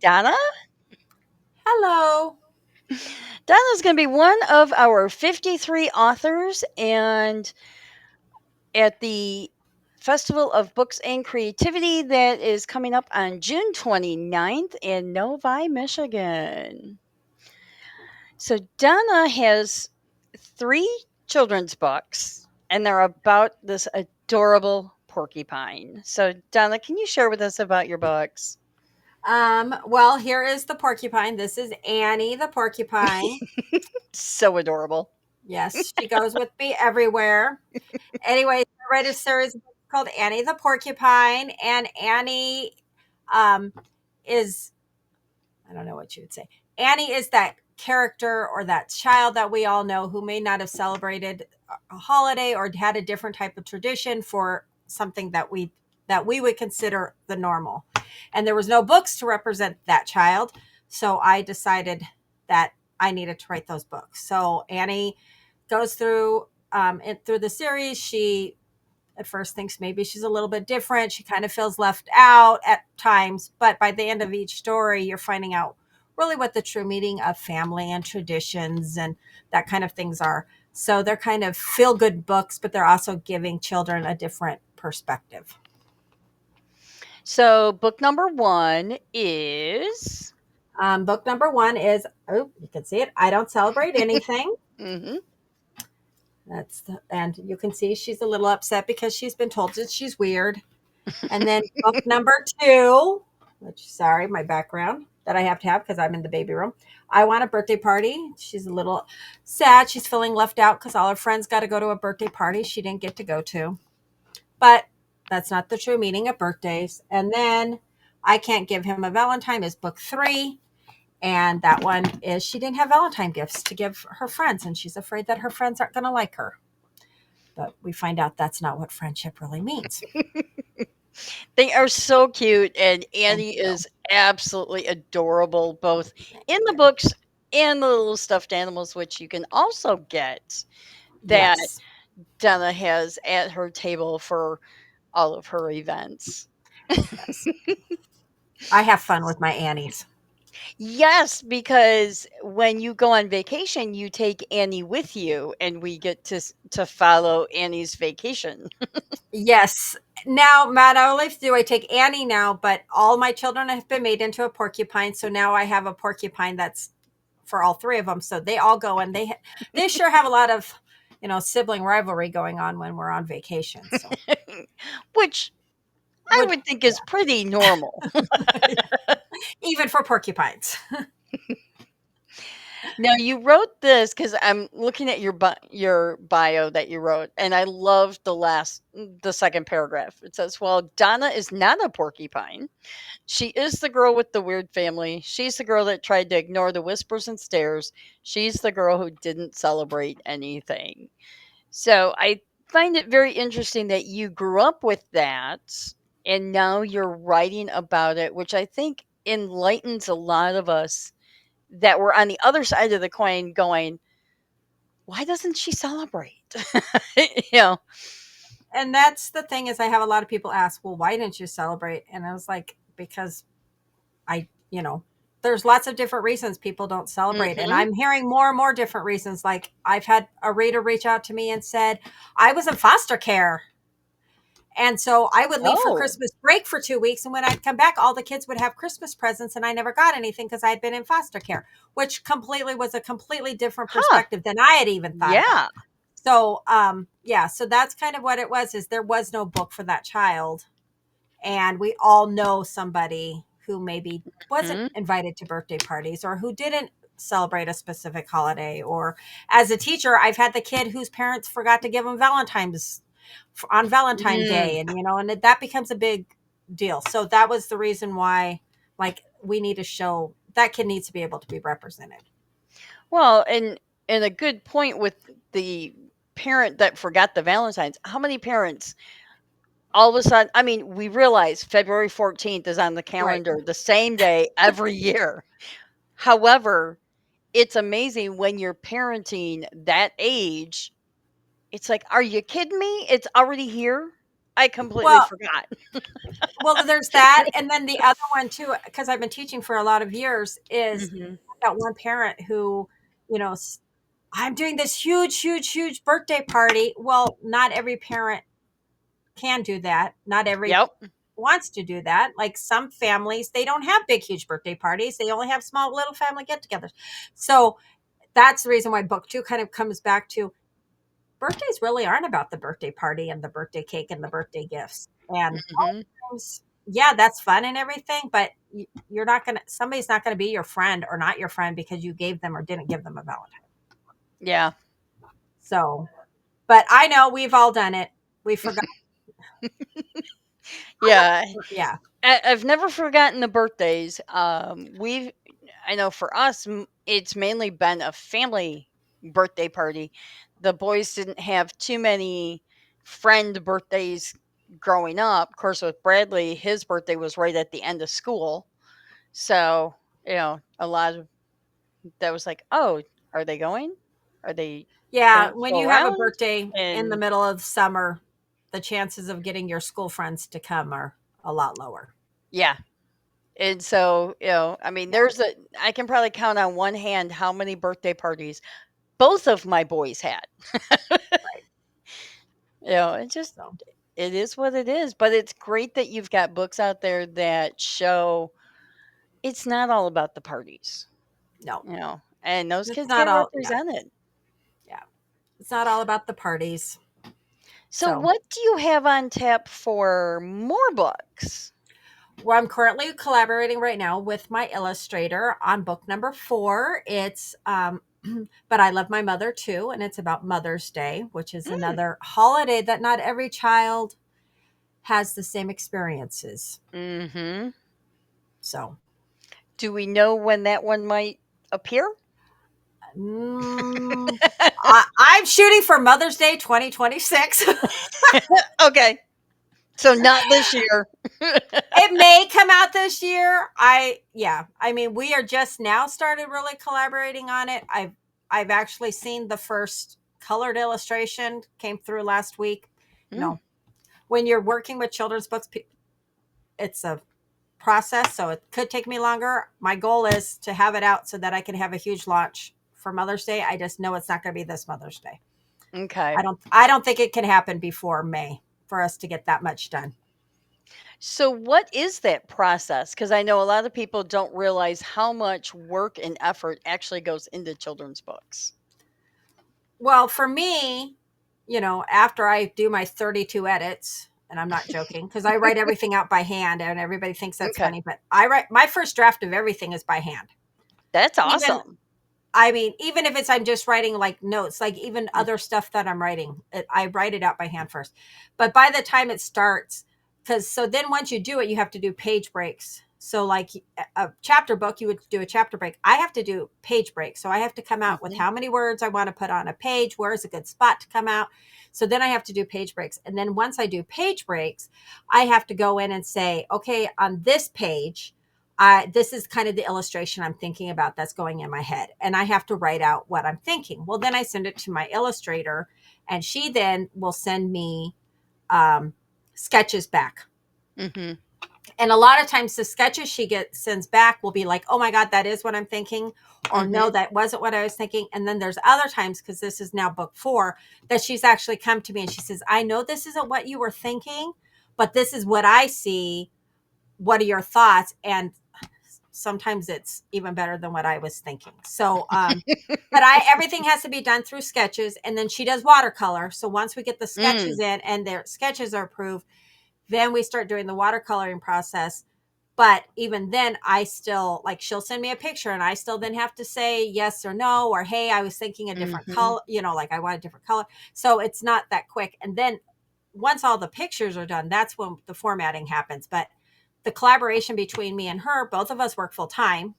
Donna. Hello. Donna's going to be one of our 53 authors, and at the Festival of Books and Creativity that is coming up on June 29th in Novi, Michigan. So, Donna has three children's books, and they're about this adorable porcupine. So, Donna, can you share with us about your books? Well, here is the porcupine. This is Annie the porcupine. So adorable. Yes, she goes with me everywhere. Anyway, I read a series called Annie the porcupine, and Annie um, is, I don't know what you would say. Annie is that character or that child that we all know who may not have celebrated a holiday or had a different type of tradition for something that we would consider the normal. And there was no books to represent that child, so I decided that I needed to write those books. So Annie goes through the series. She at first thinks maybe she's a little bit different. She kind of feels left out at times, but by the end of each story, you're finding out really what the true meaning of family and traditions and that kind of things are. So they're kind of feel good books, but they're also giving children a different perspective. So, book number one is. Book number one is, oh, you can see it. I don't celebrate anything. Hmm. And you can see she's a little upset because she's been told that she's weird. And then book number two, which, sorry, my background that I have to have because I'm in the baby room. I want a birthday party. She's a little sad. She's feeling left out because all her friends got to go to a birthday party she didn't get to go to. But that's not the true meaning of birthdays. And then I Can't Give Him a Valentine is book three. And that one is she didn't have Valentine gifts to give her friends, and she's afraid that her friends aren't going to like her. But we find out that's not what friendship really means. They are so cute, and Thank Annie you. is absolutely adorable, both Thank in the you. books and the little stuffed animals, which you can also get that Yes. Donna has at her table for all of her events. Yes. I have fun with my Annies. Yes, because when you go on vacation, you take Annie with you, and we get to follow Annie's vacation. Yes. Now, not only do I take Annie now, but all my children have been made into a porcupine. So now I have a porcupine that's for all three of them. So they all go, and they sure have a lot of sibling rivalry going on when we're on vacation. So Which I would would think is pretty normal. even for porcupines. Now you wrote this because I'm looking at your bio that you wrote, and I love the second paragraph. It says, "Well, Donna is not a porcupine. She is the girl with the weird family. She's the girl that tried to ignore the whispers and stares. She's the girl who didn't celebrate anything." So I find it very interesting that you grew up with that, and now you're writing about it, which I think enlightens a lot of us that were on the other side of the coin going, why doesn't she celebrate? you know, And that's the thing is I have a lot of people ask, well, why didn't you celebrate? And I was like, because I, there's lots of different reasons people don't celebrate. And hmm I'm hearing more and more different reasons. Like I've had a reader reach out to me and said, I was in foster care. And so I would leave for Oh, Christmas break for 2 weeks. And when I'd come back, all the kids would have Christmas presents. And I never got anything because I had been in foster care, which completely was a completely different huh. perspective than I had even thought about. Yeah. So, yeah, so that's kind of what it was, is there was no book for that child. And we all know somebody who maybe wasn't hmm invited to birthday parties or who didn't celebrate a specific holiday. Or as a teacher, I've had the kid whose parents forgot to give them Valentine's on Valentine's Mm. Day. And that becomes a big deal. So that was the reason why, like, we need to show that kid needs to be able to be represented. Well, and a good point with the parent that forgot the Valentine's. How many parents all of a sudden, I mean, we realize February 14th is on the Right. calendar the same day every year. However, it's amazing when you're parenting that age. It's like, are you kidding me? It's already here. I completely Well, forgot. there's that, and then the other one too, because I've been teaching for a lot of years, is Mhm. that one parent who, you know, I'm doing this huge, huge, huge birthday party. Well, not every parent can do that. Not every Yep. wants to do that. Like some families, they don't have big, huge birthday parties. They only have small, little family get-togethers. So that's the reason why book two kind of comes back to birthdays really aren't about the birthday party and the birthday cake and the birthday gifts. And Mhm. yeah, that's fun and everything, but you're not going to, somebody's not going to be your friend or not your friend because you gave them or didn't give them a Valentine. Yeah. So, but I know we've all done it. We forgot. Yeah. Yeah. I've never forgotten the birthdays. I know for us, it's mainly been a family birthday party. The boys didn't have too many friend birthdays growing up. Of course, with Bradley, his birthday was right at the end of school. So, a lot of that was like, oh, are they going? Are they Yeah. going to When go you have a around? birthday in the And middle of summer, the chances of getting your school friends to come are a lot lower. yeah. And so, I mean, Yeah. I can probably count on one hand how many birthday parties both of my boys had. Right. It just, So, it is what it is. But it's great that you've got books out there that show it's not all about the parties, no, and those it's kids not get all. Yeah. represented. Yeah. It's not all about the parties. So, So, what do you have on tap for more books? well, I'm currently collaborating right now with my illustrator on book number 4. It's but I love my mother too, and it's about Mother's Day, which is Mm. another holiday that not every child has the same experiences. Hmm. So, Do we know when that one might appear? mm, I'm shooting for Mother's Day 2026. Okay, so not this year. It may come out this year. I mean, we are just now started really collaborating on it. I've actually seen the first colored illustration came through last week. You Mm, know, when you're working with children's books, it's a process, so it could take me longer. My goal is to have it out so that I can have a huge launch for Mother's Day. I just know it's not going to be this Mother's Day. okay. I don't think it can happen before May for us to get that much done. So, what is that process? Because I know a lot of people don't realize how much work and effort actually goes into children's books. Well, for me, after I do my 32 edits, and I'm not joking because I write everything out by hand and everybody thinks that's Okay, funny, but I write my first draft of everything is by hand. that's Even, awesome. I mean, even if it's I'm just writing like notes, like even Mm, other stuff that I'm writing, I write it out by hand first. But by the time it starts, because so then once you do it, you have to do page breaks. So like a chapter book, you would do a chapter break. I have to do page breaks. So I have to come out with mhm, how many words I want to put on a page. Where's a good spot to come out? So then I have to do page breaks. And then once I do page breaks, I have to go in and say, okay, on this page, this is kind of the illustration I'm thinking about that's going in my head. And I have to write out what I'm thinking. Well, then I send it to my illustrator, and she then will send me um, sketches back. mhm, And a lot of times the sketches she gets sends back will be like, oh my God, that is what I'm thinking. Or no, mhm. that wasn't what I was thinking. And then there's other times, because this is now book 4, that she's actually come to me and she says, I know this isn't what you were thinking, but this is what I see. What are your thoughts? And sometimes it's even better than what I was thinking. So, but everything has to be done through sketches, and then she does watercolor. So once we get the sketches Mm, in and their sketches are approved, then we start doing the watercoloring process. But even then, I still like she'll send me a picture, and I still then have to say yes or no, or hey, I was thinking a different mhm. color, like I want a different color. So it's not that quick. And then once all the pictures are done, that's when the formatting happens. But the collaboration between me and her, both of us work full time,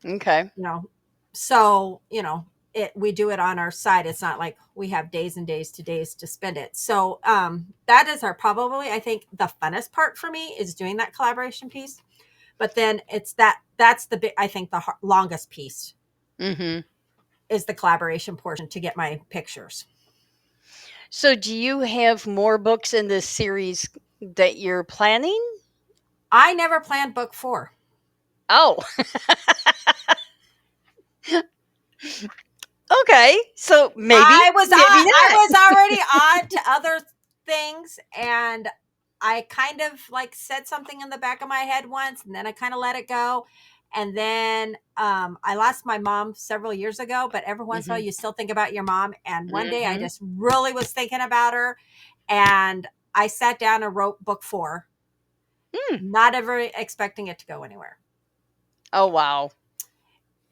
Okay. you know. So, we do it on our side. It's not like we have days and days to spend it. So, that is our probably, I think, the funnest part for me is doing that collaboration piece. But then that's the big, I think the longest piece Mhm. is the collaboration portion to get my pictures. So do you have more books in this series that you're planning? I never planned book 4. Oh, okay. So maybe, maybe I not. was already on to other things, and I kind of like said something in the back of my head once, and then I kind of let it go. And then I lost my mom several years ago, but every once in a while Mhm. you still think about your mom. And one day I Mhm. just really was thinking about her, and I sat down and wrote book 4, Hmm. not ever expecting it to go anywhere. Oh, wow.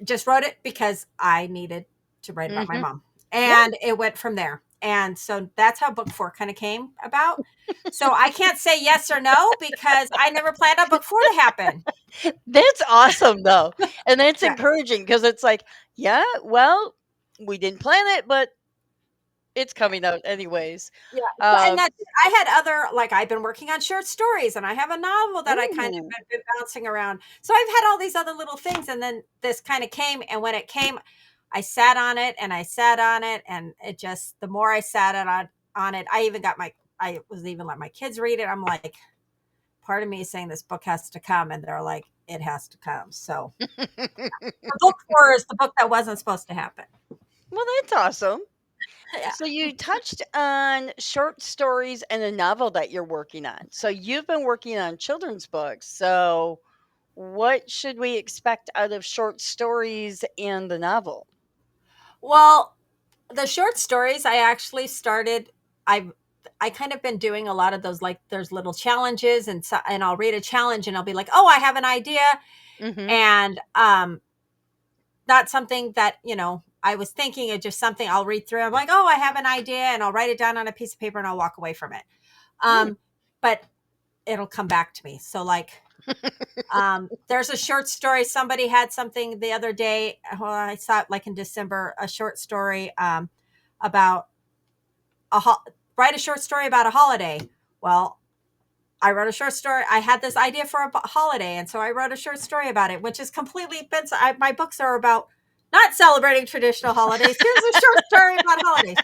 Just wrote it because I needed to write about my Mhm. mom. Yeah. And it went from there. And so that's how book 4 kind of came about. So I can't say yes or no because I never planned on book 4 to happen. That's awesome though. And that's Yeah. encouraging because it's like, yeah, well, we didn't plan it, but it's Yeah. coming out anyways. Yeah. And Um, that I had other, like, I've been working on short stories, and I have a novel that I kind of ooh. been bouncing around. So I've had all these other little things. And then this kind of came. And when it came, I sat on it and I sat on it. And it just, the more I sat on it, I was even let my kids read it. I'm like, part of me is saying this book has to come. And they're like, it has to come. So the book 4 is the book that wasn't supposed to happen. Well, that's awesome. Yeah. So you touched on short stories and a novel that you're working on. So you've been working on children's books. So what should we expect out of short stories and the novel? Well, the short stories I actually started, I've I kind of been doing a lot of those, like there's little challenges, and so, and I'll read a challenge and I'll be like, "Oh, I have an idea." Mhm. And not something that, I was thinking of, just something I'll read through. I'm like, "Oh, I have an idea," and I'll write it down on a piece of paper and I'll walk away from it. Mm. But it'll come back to me. So like there's a short story. Somebody had something the other day. Well, I saw it like in December, a short story about write a short story about a holiday. Well, I wrote a short story. I had this idea for a holiday, and so I wrote a short story about it, which is completely been. My books are about not celebrating traditional holidays. Here's a short story about holidays.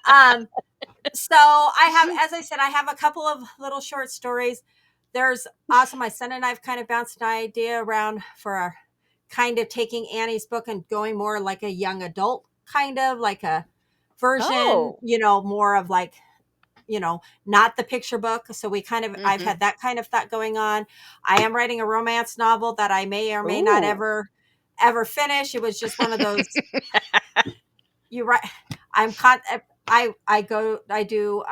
Um, so I have, as I said, I have a couple of little short stories. There's also my son and I've kind of bounced an idea around for a kind of taking Annie's book and going more like a young adult, kind of like a version, Oh. more of like, not the picture book. So I've Mhm. had that kind of thought going on. I am writing a romance novel that I may or may not Ooh. ever finish. It was just one of those, you right. I'm caught. I do,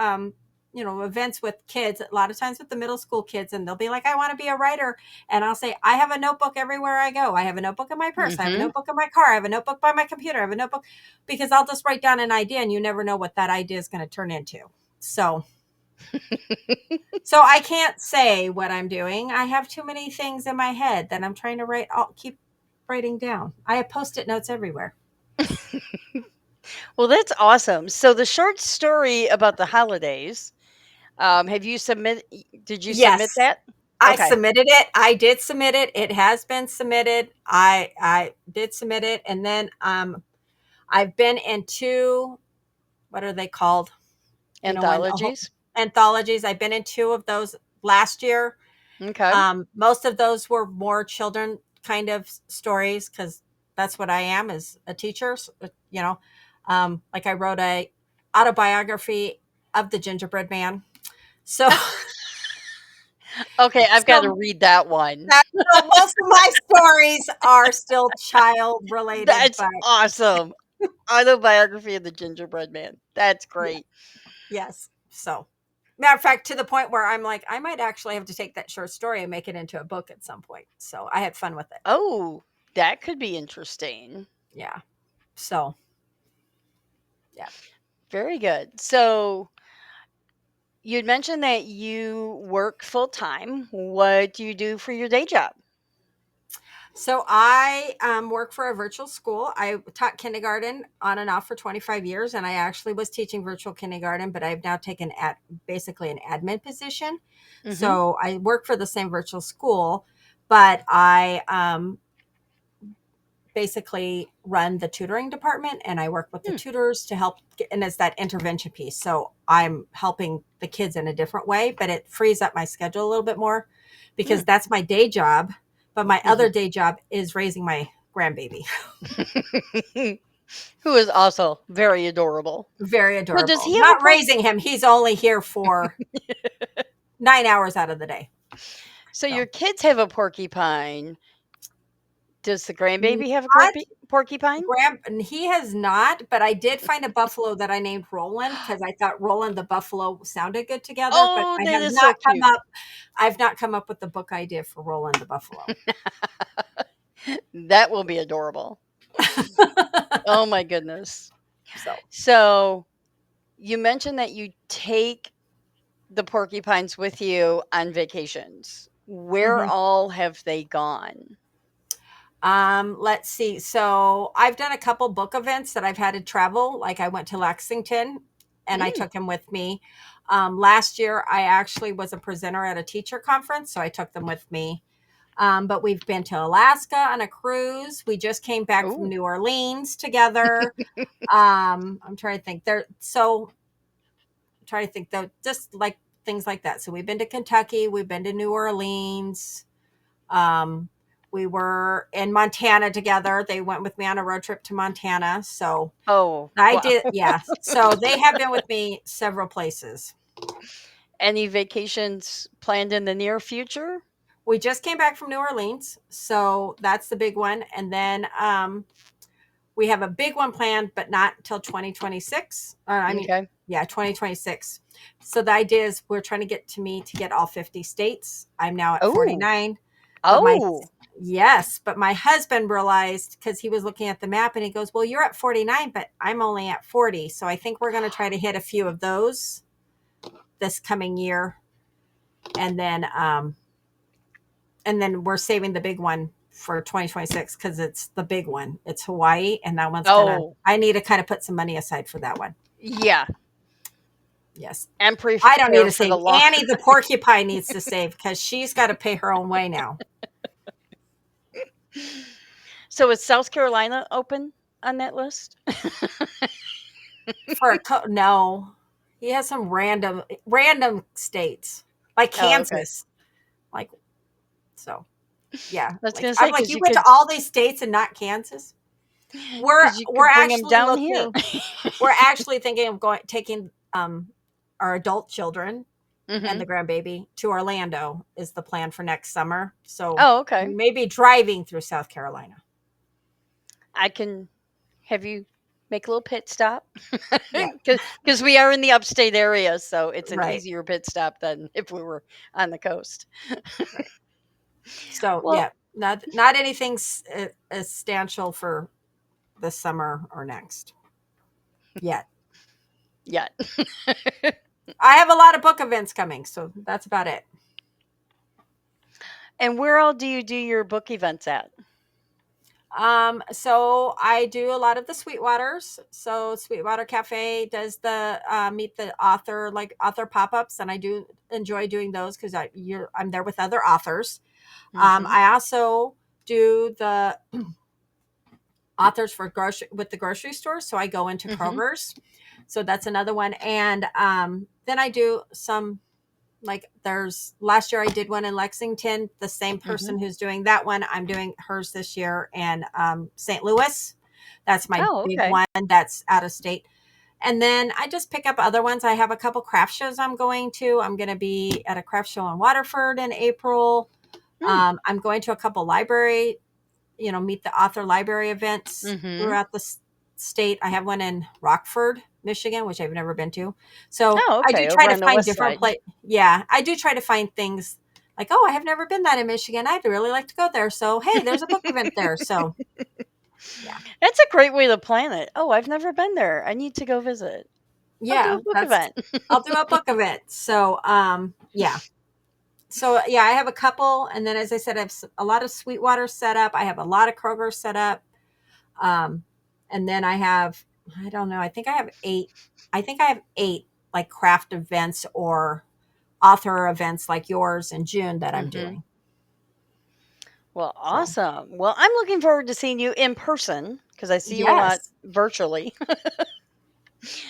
events with kids, a lot of times with the middle school kids, and they'll be like, I want to be a writer. And I'll say, I have a notebook everywhere I go. I have a notebook in my purse. I have a Mhm. notebook in my car. I have a notebook by my computer. I have a notebook, because I'll just write down an idea and you never know what that idea is going to turn into. So, so I can't say what I'm doing. I have too many things in my head that I'm trying to I'll keep writing down. I have Post-it notes everywhere. Well, that's awesome. So the short story about the holidays, did you submit Yes. that? I Okay. submitted it. I did submit it. It has been submitted. I did submit it, and then I've been in two, what are they called? When Anthologies? anthologies. I've been in two of those last year. Okay. Most of those were more children kind of stories, because that's what I am, as a teacher. Like I wrote a autobiography of the gingerbread man. So Okay, I've gotta so read that one. so most of my stories are still child related, That's but awesome. Autobiography of the Gingerbread Man. That's yeah, great. yes. So, matter of fact, to the point where I'm like, I might actually have to take that short story and make it into a book at some point. So I had fun with it. Oh, that could be interesting. Yeah. So, yeah. Very good. So, you'd mentioned that you work full time. What do you do for your day job? So I work for a virtual school. I taught kindergarten on and off for 25 years, and I actually was teaching virtual kindergarten, but I've now taken basically an admin position. Mhm. So I work for the same virtual school, but I basically run the tutoring department, and I work with the Hmm. tutors to help, and it's that intervention piece. So I'm helping the kids in a different way, but it frees up my schedule a little bit more because Hmm. that's my day job. But my other Mhm. day job is raising my grandbaby. Who is also very adorable. Very So does adorable. he have a Not raising him. He's only here for 9 hours out of the day. So So your kids have a porcupine. Does the grandbaby have a not porcupine? and he has not, but I did find a buffalo that I named Roland because I thought Roland the buffalo sounded good together, but Oh, I that have is not so come cute. up I've not come up with the book idea for Roland the buffalo. That will be adorable. Oh my goodness. So, So you mentioned that you take the porcupines with you on vacations. Where mhm. all have they gone? Let's see. So I've done a couple book events that I've had to travel. Like I went to Lexington and I Mm. took him with me. Last year, I actually was a presenter at a teacher conference, so I took them with me. But we've been to Alaska on a cruise. We just came back from Oh, New Orleans together. I'm trying to think. I'm trying to think though, just like things like that. So we've been to Kentucky, we've been to New Orleans. Um, we were in Montana together. They went with me on a road trip to Montana. So oh, I wow. did, yeah. So they have been with me several places. Any vacations planned in the near future? We just came back from New Orleans, so that's the big one. And then we have a big one planned, but not until 2026. Okay. Yeah, 2026. So the idea is we're trying to get to me to get all 50 states. I'm now at Oh, 49, but oh, my husband realized because he was looking at the map and he goes, "Well, you're at 49, but I'm only at 40. So I think we're going to try to hit a few of those this coming year, and then we're saving the big one for 2026 because it's the big one. It's Hawaii, and that one's gonna. oh, I need to kind of put some money aside for that one. yeah. Yes, And I don't need prepare to for save. the long. Annie the porcupine needs to save because she's got to pay her own way now. So is South Carolina open on that list? No, he has some random states like Oh, okay. Kansas, like so. Yeah, I was like gonna I'm say like because you you went to could, all these states and not Kansas. We're because you we're could bring them actually down here. looking. We're actually thinking of going taking our adult children and Hmm. the grandbaby to Orlando is the plan for next summer. So Oh, we okay. may be driving through South Carolina. I can have you make a little pit stop Yeah, because we are in the upstate area, so it's an right, easier pit stop than if we were on the coast. right. So Well, yeah, not anything substantial for this summer or next yet. yeah. I have a lot of book events coming, so that's about it. And where all do you do your book events at? So I do a lot of the Sweetwaters. So Sweetwater Cafe does the meet the author, like author pop-ups, and I do enjoy doing those because I'm there with other authors. Hmm. I also do the authors for grocery with the grocery store. So I go into Hmm. Kroger's. So that's another one. And then I do some, like there's last year I did one in Lexington. The same Hmm. person who's doing that one, I'm doing hers this year in St. Louis. That's my Oh, big okay. one that's out of state. And then I just pick up other ones. I have a couple craft shows I'm going to. I'm going to be at a craft show in Waterford in April. Mm. I'm going to a couple library, meet the author library events Hmm. throughout the state. I have one in Rockford, Michigan, which I've never been to. So Oh, I do okay. try Over to on the find west different side. place. Yeah, I do try to find things like, oh, I have never been that in Michigan. I'd really like to go there. So hey, there's a book event there. So yeah, That's a great way to plan it. Oh, I've never been there. I need to go visit. I'll do yeah, a book that's event. I'll do a book event. So yeah. So yeah, I have a couple, and then as I said, I have a lot of Sweetwater set up. I have a lot of Kroger set up. Um, and then I don't know, I think I have eight like craft events or author events like yours in June that I'm Hmm. doing. Well, So, awesome. Well, I'm looking forward to seeing you in person because I see you a lot yes, virtually.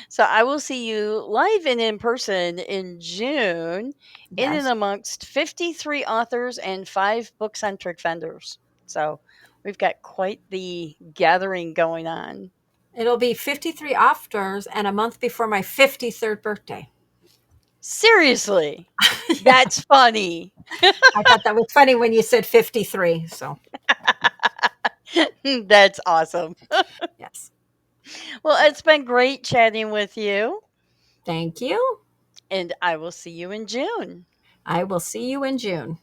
So I will see you live and in person in June, in and yes. amongst 53 authors and 5 book-centric vendors. So we've got quite the gathering going on. It'll be 53 afters and a month before my 53rd birthday. Seriously, Yeah. that's funny. I thought that was funny when you said 53. So, That's awesome. yes. Well, it's been great chatting with you, Thank you. and I will see you in June. I will see you in June.